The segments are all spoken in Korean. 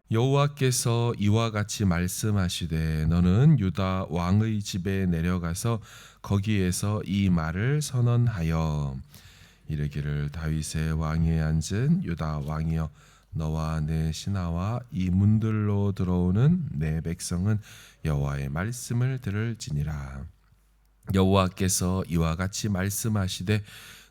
여호와께서 이와 같이 말씀하시되 너는 유다 왕의 집에 내려가서 거기에서 이 말을 선언하여 이르기를 다윗의 왕위에 앉은 유다 왕이여 너와 내 신하와 이 문들로 들어오는 내 백성은 여호와의 말씀을 들을지니라. 여호와께서 이와 같이 말씀하시되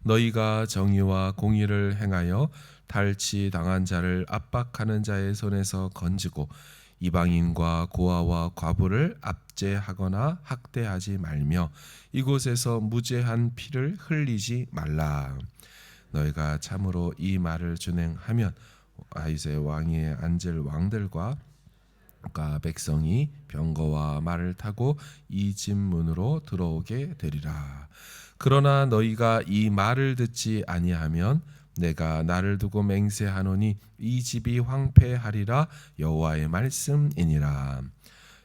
너희가 정의와 공의를 행하여 탈취 당한 자를 압박하는 자의 손에서 건지고 이방인과 고아와 과부를 압제하거나 학대하지 말며 이곳에서 무죄한 피를 흘리지 말라. 너희가 참으로 이 말을 준행하면 다윗의 왕위에 앉을 왕들과 백성이 병거와 말을 타고 이 집 문으로 들어오게 되리라. 그러나 너희가 이 말을 듣지 아니하면 내가 나를 두고 맹세하노니 이 집이 황폐하리라. 여호와의 말씀이니라.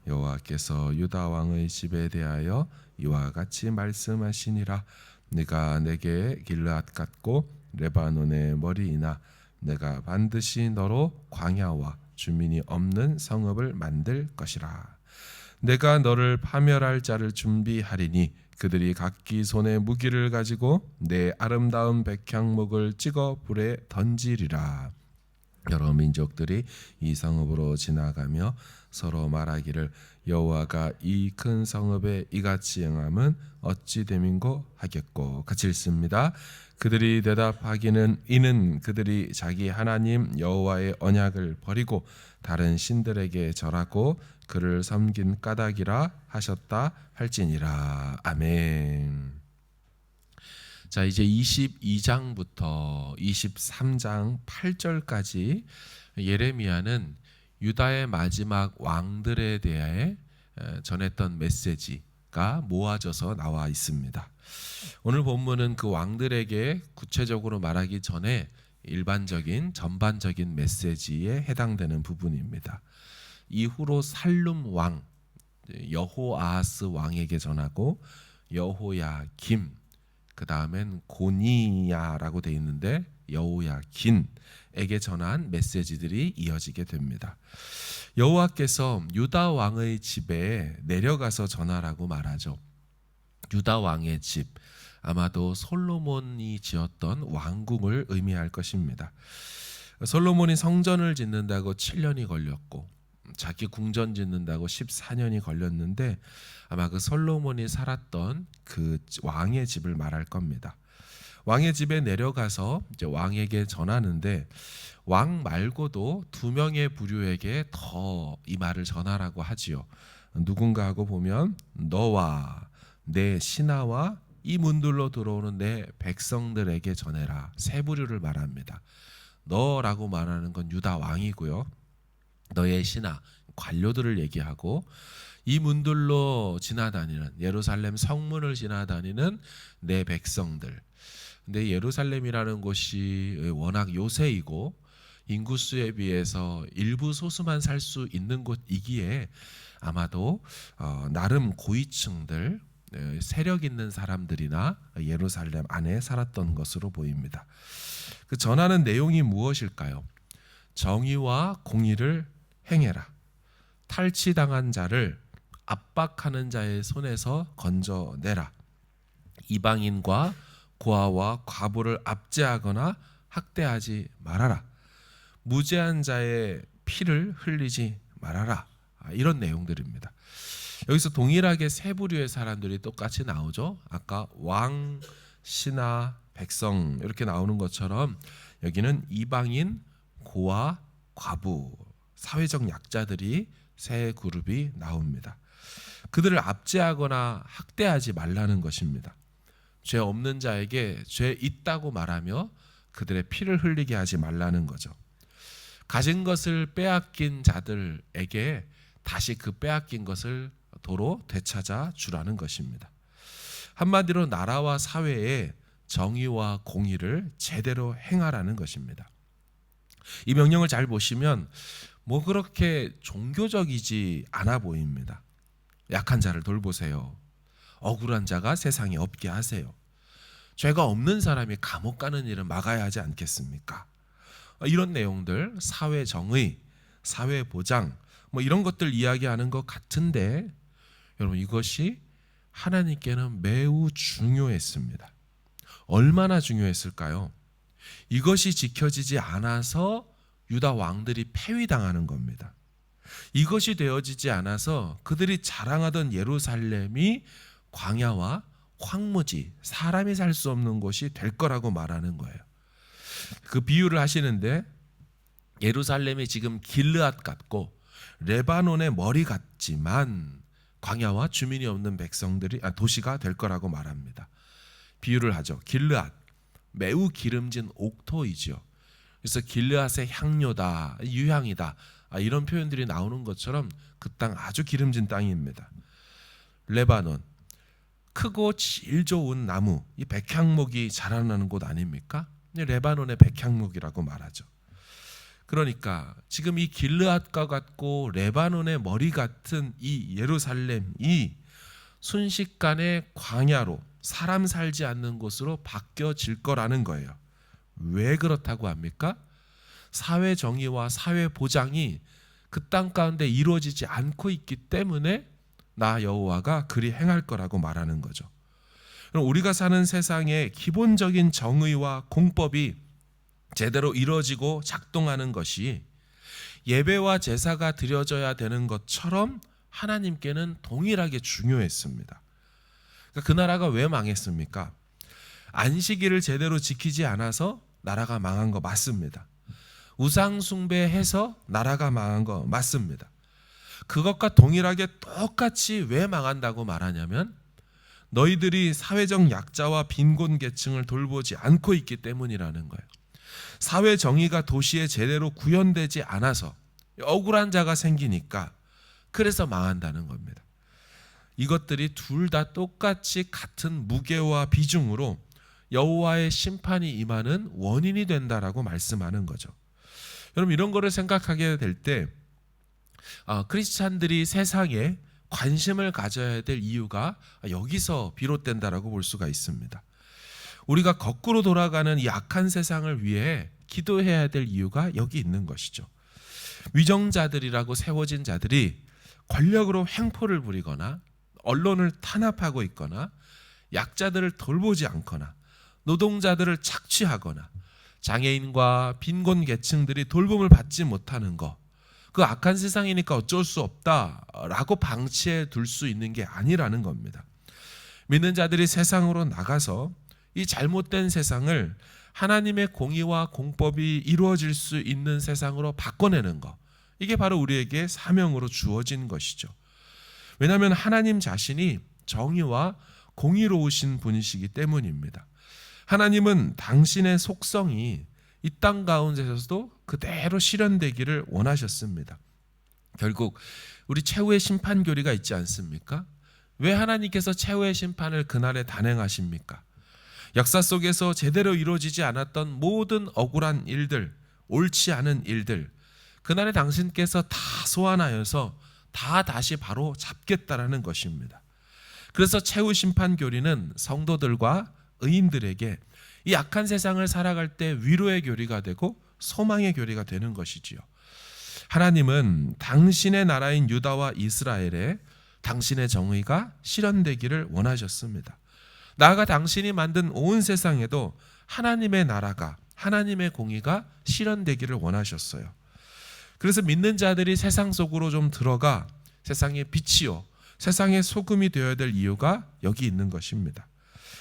여호와께서 유다 왕의 집에 대하여 이와 같이 말씀하시니라. 네가 내게 길르앗 같고 레바논의 머리이나 내가 반드시 너로 광야와 주민이 없는 성읍을 만들 것이라. 내가 너를 파멸할 자를 준비하리니 그들이 각기 손에 무기를 가지고 내 아름다운 백향목을 찍어 불에 던지리라. 여러 민족들이 이 성읍으로 지나가며 서로 말하기를 여호와가 이 큰 성읍에 이같이 행함은 어찌 됨인고 하겠고 같이 읽습니다. 그들이 대답하기는 이는 그들이 자기 하나님 여호와의 언약을 버리고 다른 신들에게 절하고 그를 섬긴 까닭이라 하셨다 할지니라. 아멘. 자, 이제 22장부터 23장 8절까지 예레미야는 유다의 마지막 왕들에 대해 전했던 메시지가 모아져서 나와 있습니다. 오늘 본문은 그 왕들에게 구체적으로 말하기 전에 일반적인 전반적인 메시지에 해당되는 부분입니다. 이후로 살룸 왕 여호아하스 왕에게 전하고 여호야김 그 다음엔 고니야라고 되어 있는데 여호야긴에게 전한 메시지들이 이어지게 됩니다. 여호와께서 유다 왕의 집에 내려가서 전하라고 말하죠. 유다 왕의 집, 아마도 솔로몬이 지었던 왕궁을 의미할 것입니다. 솔로몬이 성전을 짓는다고 7년이 걸렸고 자기 궁전 짓는다고 14년이 걸렸는데 아마 그 솔로몬이 살았던 그 왕의 집을 말할 겁니다. 왕의 집에 내려가서 이제 왕에게 전하는데 왕 말고도 두 명의 부류에게 더 이 말을 전하라고 하지요. 누군가 하고 보면 너와 내 신하와 이 문들로 들어오는 내 백성들에게 전해라. 세 부류를 말합니다. 너라고 말하는 건 유다 왕이고요. 너의 신하, 관료들을 얘기하고 이 문들로 지나다니는 예루살렘 성문을 지나다니는 내 백성들. 근데 예루살렘이라는 곳이 워낙 요새이고 인구수에 비해서 일부 소수만 살 수 있는 곳이기에 아마도 나름 고위층들 세력 있는 사람들이나 예루살렘 안에 살았던 것으로 보입니다. 그 전하는 내용이 무엇일까요? 정의와 공의를 행해라. 탈취당한 자를 압박하는 자의 손에서 건져내라. 이방인과 고아와 과부를 압제하거나 학대하지 말아라. 무죄한 자의 피를 흘리지 말아라. 이런 내용들입니다. 여기서 동일하게 세 부류의 사람들이 똑같이 나오죠. 아까 왕, 신하, 백성 이렇게 나오는 것처럼 여기는 이방인, 고아, 과부, 사회적 약자들이 세 그룹이 나옵니다. 그들을 압제하거나 학대하지 말라는 것입니다. 죄 없는 자에게 죄 있다고 말하며 그들의 피를 흘리게 하지 말라는 거죠. 가진 것을 빼앗긴 자들에게 다시 그 빼앗긴 것을 도로 되찾아 주라는 것입니다. 한마디로 나라와 사회에 정의와 공의를 제대로 행하라는 것입니다. 이 명령을 잘 보시면 뭐 그렇게 종교적이지 않아 보입니다. 약한 자를 돌보세요. 억울한 자가 세상에 없게 하세요. 죄가 없는 사람이 감옥 가는 일은 막아야 하지 않겠습니까? 이런 내용들, 사회 정의, 사회 보장 뭐 이런 것들 이야기하는 것 같은데 여러분 이것이 하나님께는 매우 중요했습니다. 얼마나 중요했을까요? 이것이 지켜지지 않아서 유다 왕들이 폐위당하는 겁니다. 이것이 되어지지 않아서 그들이 자랑하던 예루살렘이 광야와 황무지, 사람이 살 수 없는 곳이 될 거라고 말하는 거예요. 그 비유를 하시는데 예루살렘이 지금 길르앗 같고 레바논의 머리 같지만 광야와 주민이 없는 도시가 될 거라고 말합니다. 비유를 하죠. 길르앗, 매우 기름진 옥토이지요. 그래서 길르앗의 향료다, 유향이다, 이런 표현들이 나오는 것처럼 그 땅 아주 기름진 땅입니다. 레바논, 크고 질 좋은 나무, 이 백향목이 자라나는 곳 아닙니까? 레바논의 백향목이라고 말하죠. 그러니까 지금 이 길르앗과 같고 레바논의 머리 같은 이 예루살렘이 순식간에 광야로 사람 살지 않는 곳으로 바뀌어질 거라는 거예요. 왜 그렇다고 합니까? 사회 정의와 사회 보장이 그 땅 가운데 이루어지지 않고 있기 때문에 나 여호와가 그리 행할 거라고 말하는 거죠. 그럼 우리가 사는 세상의 기본적인 정의와 공법이 제대로 이루어지고 작동하는 것이 예배와 제사가 드려져야 되는 것처럼 하나님께는 동일하게 중요했습니다. 그러니까 그 나라가 왜 망했습니까? 안식일을 제대로 지키지 않아서 나라가 망한 거 맞습니다. 우상 숭배해서 나라가 망한 거 맞습니다. 그것과 동일하게 똑같이 왜 망한다고 말하냐면 너희들이 사회적 약자와 빈곤 계층을 돌보지 않고 있기 때문이라는 거예요. 사회 정의가 도시에 제대로 구현되지 않아서 억울한 자가 생기니까 그래서 망한다는 겁니다. 이것들이 둘 다 똑같이 같은 무게와 비중으로 여호와의 심판이 임하는 원인이 된다라고 말씀하는 거죠. 여러분 이런 거를 생각하게 될 때 크리스찬들이 세상에 관심을 가져야 될 이유가 여기서 비롯된다라고 볼 수가 있습니다. 우리가 거꾸로 돌아가는 이 악한 세상을 위해 기도해야 될 이유가 여기 있는 것이죠. 위정자들이라고 세워진 자들이 권력으로 횡포를 부리거나 언론을 탄압하고 있거나 약자들을 돌보지 않거나 노동자들을 착취하거나 장애인과 빈곤 계층들이 돌봄을 받지 못하는 것, 그 악한 세상이니까 어쩔 수 없다라고 방치해 둘 수 있는 게 아니라는 겁니다. 믿는 자들이 세상으로 나가서 이 잘못된 세상을 하나님의 공의와 공법이 이루어질 수 있는 세상으로 바꿔내는 것, 이게 바로 우리에게 사명으로 주어진 것이죠. 왜냐하면 하나님 자신이 정의와 공의로우신 분이시기 때문입니다. 하나님은 당신의 속성이 이 땅 가운데서도 그대로 실현되기를 원하셨습니다. 결국 우리 최후의 심판 교리가 있지 않습니까? 왜 하나님께서 최후의 심판을 그날에 단행하십니까? 역사 속에서 제대로 이루어지지 않았던 모든 억울한 일들, 옳지 않은 일들, 그날에 당신께서 다 소환하여서 다 다시 바로 잡겠다라는 것입니다. 그래서 최후 심판 교리는 성도들과 의인들에게 이 악한 세상을 살아갈 때 위로의 교리가 되고 소망의 교리가 되는 것이지요. 하나님은 당신의 나라인 유다와 이스라엘에 당신의 정의가 실현되기를 원하셨습니다. 나아가 당신이 만든 온 세상에도 하나님의 나라가, 하나님의 공의가 실현되기를 원하셨어요. 그래서 믿는 자들이 세상 속으로 좀 들어가 세상의 빛이요, 세상의 소금이 되어야 될 이유가 여기 있는 것입니다.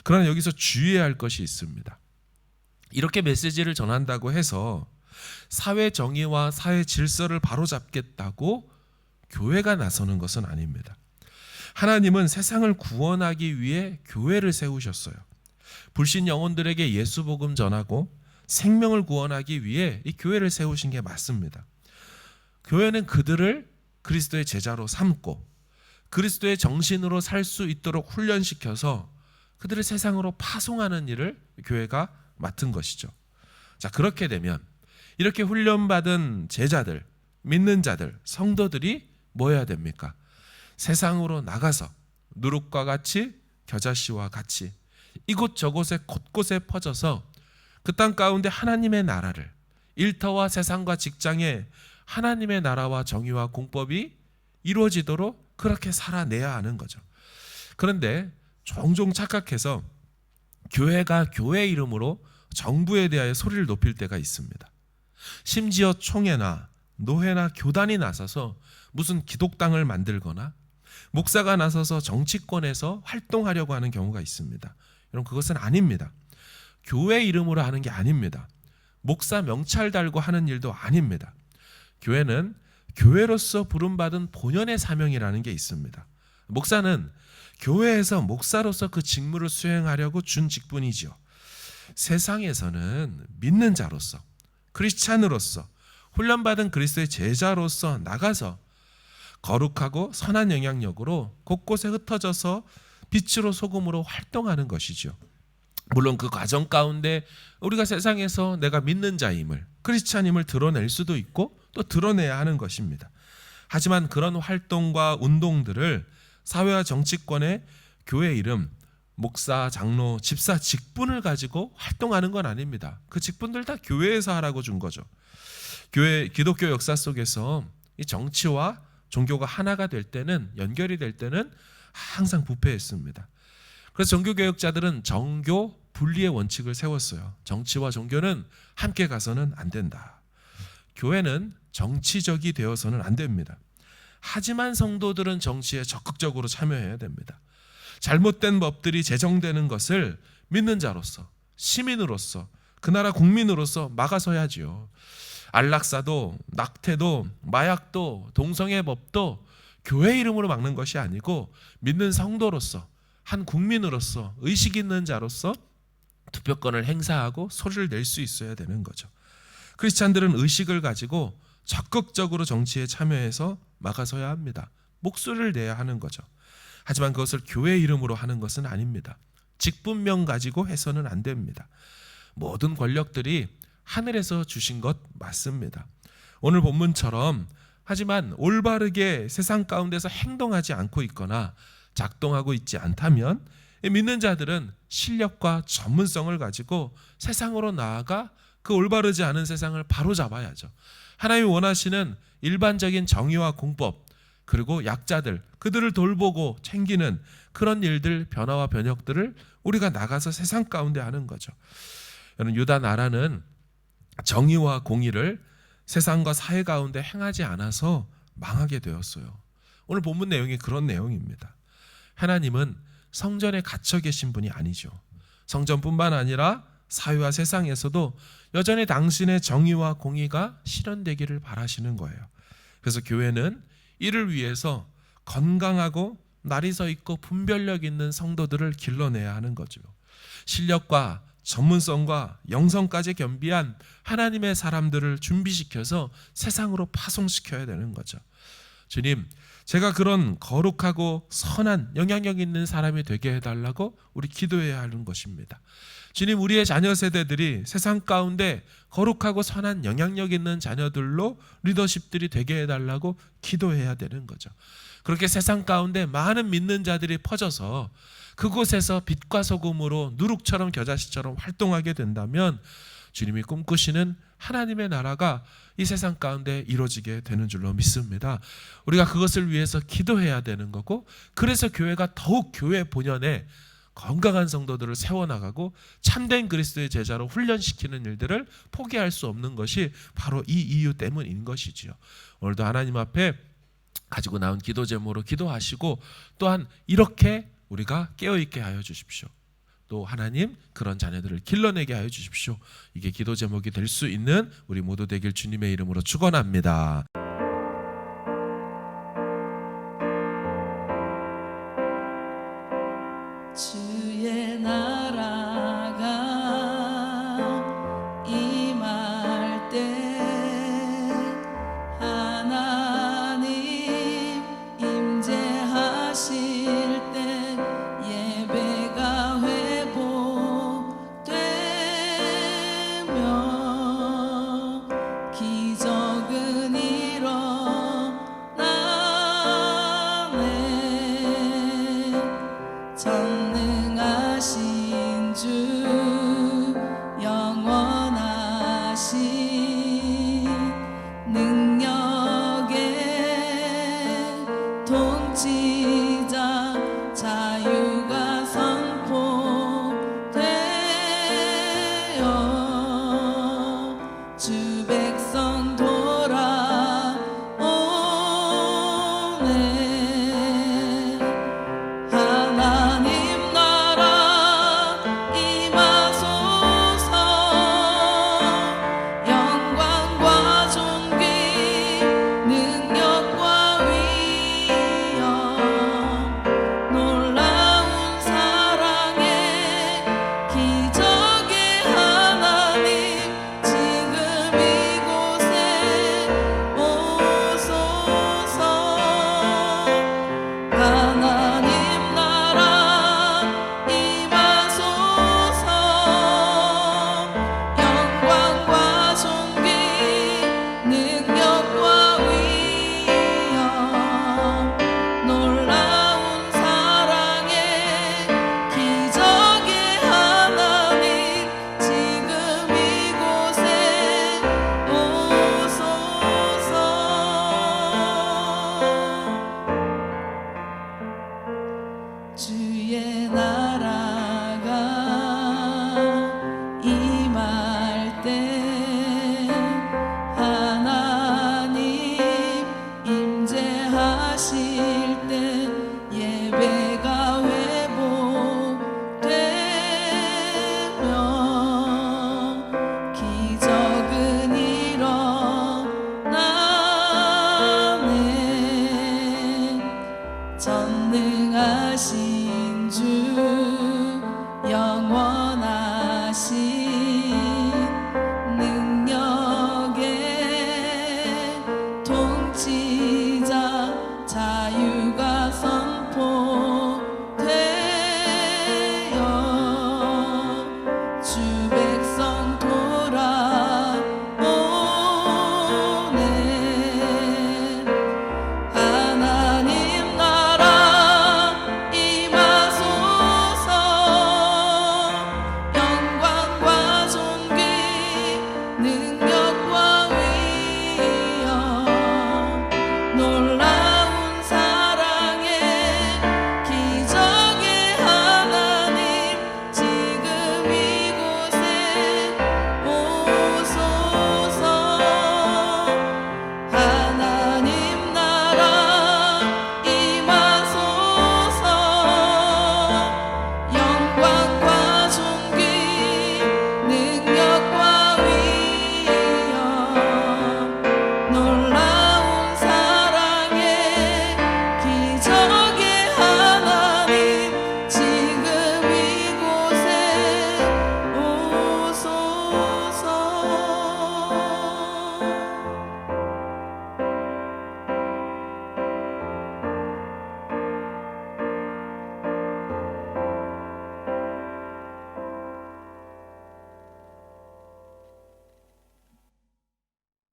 그러나 여기서 주의해야 할 것이 있습니다. 이렇게 메시지를 전한다고 해서 사회 정의와 사회 질서를 바로잡겠다고 교회가 나서는 것은 아닙니다. 하나님은 세상을 구원하기 위해 교회를 세우셨어요. 불신 영혼들에게 예수 복음 전하고 생명을 구원하기 위해 이 교회를 세우신 게 맞습니다. 교회는 그들을 그리스도의 제자로 삼고 그리스도의 정신으로 살 수 있도록 훈련시켜서 그들을 세상으로 파송하는 일을 교회가 맡은 것이죠. 자, 그렇게 되면 이렇게 훈련받은 제자들, 믿는 자들, 성도들이 뭐 해야 됩니까? 세상으로 나가서 누룩과 같이 겨자씨와 같이 이곳저곳에 곳곳에 퍼져서 그 땅 가운데 하나님의 나라를, 일터와 세상과 직장에 하나님의 나라와 정의와 공법이 이루어지도록 그렇게 살아내야 하는 거죠. 그런데 종종 착각해서 교회가 교회 이름으로 정부에 대하여 소리를 높일 때가 있습니다. 심지어 총회나 노회나 교단이 나서서 무슨 기독당을 만들거나 목사가 나서서 정치권에서 활동하려고 하는 경우가 있습니다. 여러분, 그것은 아닙니다. 교회 이름으로 하는 게 아닙니다. 목사 명찰 달고 하는 일도 아닙니다. 교회는 교회로서 부름받은 본연의 사명이라는 게 있습니다. 목사는 교회에서 목사로서 그 직무를 수행하려고 준 직분이지요. 세상에서는 믿는 자로서, 크리스찬으로서, 훈련받은 그리스도의 제자로서 나가서 거룩하고 선한 영향력으로 곳곳에 흩어져서 빛으로 소금으로 활동하는 것이죠. 물론 그 과정 가운데 우리가 세상에서 내가 믿는 자임을, 크리스찬임을 드러낼 수도 있고 또 드러내야 하는 것입니다. 하지만 그런 활동과 운동들을 사회와 정치권의 교회 이름, 목사, 장로, 집사 직분을 가지고 활동하는 건 아닙니다. 그 직분들 다 교회에서 하라고 준 거죠. 기독교 역사 속에서 이 정치와 종교가 하나가 될 때는, 연결이 될 때는 항상 부패했습니다. 그래서 종교개혁자들은 정교 분리의 원칙을 세웠어요. 정치와 종교는 함께 가서는 안 된다. 교회는 정치적이 되어서는 안 됩니다. 하지만 성도들은 정치에 적극적으로 참여해야 됩니다. 잘못된 법들이 제정되는 것을 믿는 자로서, 시민으로서, 그 나라 국민으로서 막아서야지요. 안락사도, 낙태도, 마약도, 동성애 법도 교회 이름으로 막는 것이 아니고 믿는 성도로서, 한 국민으로서, 의식 있는 자로서 투표권을 행사하고 소리를 낼 수 있어야 되는 거죠. 크리스찬들은 의식을 가지고 적극적으로 정치에 참여해서 막아서야 합니다. 목소리를 내야 하는 거죠. 하지만 그것을 교회 이름으로 하는 것은 아닙니다. 직분명 가지고 해서는 안 됩니다. 모든 권력들이 하늘에서 주신 것 맞습니다. 오늘 본문처럼 하지만 올바르게 세상 가운데서 행동하지 않고 있거나 작동하고 있지 않다면 믿는 자들은 실력과 전문성을 가지고 세상으로 나아가 그 올바르지 않은 세상을 바로잡아야죠. 하나님이 원하시는 일반적인 정의와 공법, 그리고 약자들, 그들을 돌보고 챙기는 그런 일들, 변화와 변혁들을 우리가 나가서 세상 가운데 하는 거죠. 여러분, 유다 나라는 정의와 공의를 세상과 사회 가운데 행하지 않아서 망하게 되었어요. 오늘 본문 내용이 그런 내용입니다. 하나님은 성전에 갇혀 계신 분이 아니죠. 성전뿐만 아니라 사회와 세상에서도 여전히 당신의 정의와 공의가 실현되기를 바라시는 거예요. 그래서 교회는 이를 위해서 건강하고 날이 서 있고 분별력 있는 성도들을 길러내야 하는 거죠. 실력과 전문성과 영성까지 겸비한 하나님의 사람들을 준비시켜서 세상으로 파송시켜야 되는 거죠. 주님, 제가 그런 거룩하고 선한 영향력 있는 사람이 되게 해달라고 우리 기도해야 하는 것입니다. 주님, 우리의 자녀 세대들이 세상 가운데 거룩하고 선한 영향력 있는 자녀들로 리더십들이 되게 해달라고 기도해야 되는 거죠. 그렇게 세상 가운데 많은 믿는 자들이 퍼져서 그곳에서 빛과 소금으로 누룩처럼 겨자씨처럼 활동하게 된다면 주님이 꿈꾸시는 하나님의 나라가 이 세상 가운데 이루어지게 되는 줄로 믿습니다. 우리가 그것을 위해서 기도해야 되는 거고, 그래서 교회가 더욱 교회 본연에 건강한 성도들을 세워나가고 참된 그리스도의 제자로 훈련시키는 일들을 포기할 수 없는 것이 바로 이 이유 때문인 것이지요. 오늘도 하나님 앞에 가지고 나온 기도 제목으로 기도하시고, 또한 이렇게 우리가 깨어있게 하여 주십시오. 또 하나님, 그런 자녀들을 길러내게 하여 주십시오. 이게 기도 제목이 될 수 있는 우리 모두 되길 주님의 이름으로 축원합니다. 주의 나라가 임할 때 하나님 임재하실 때 예배가 회복되며 기적은 일어나며 임하실 때 예배가 회복되며 기적은 일어나네. 전능하신 주 영원하신 능력의 통치자 자유가 선포되어 주 백성 돌아오네. 하나님 나라 임하소서. 영광과 존귀 능력과 위엄 놀라운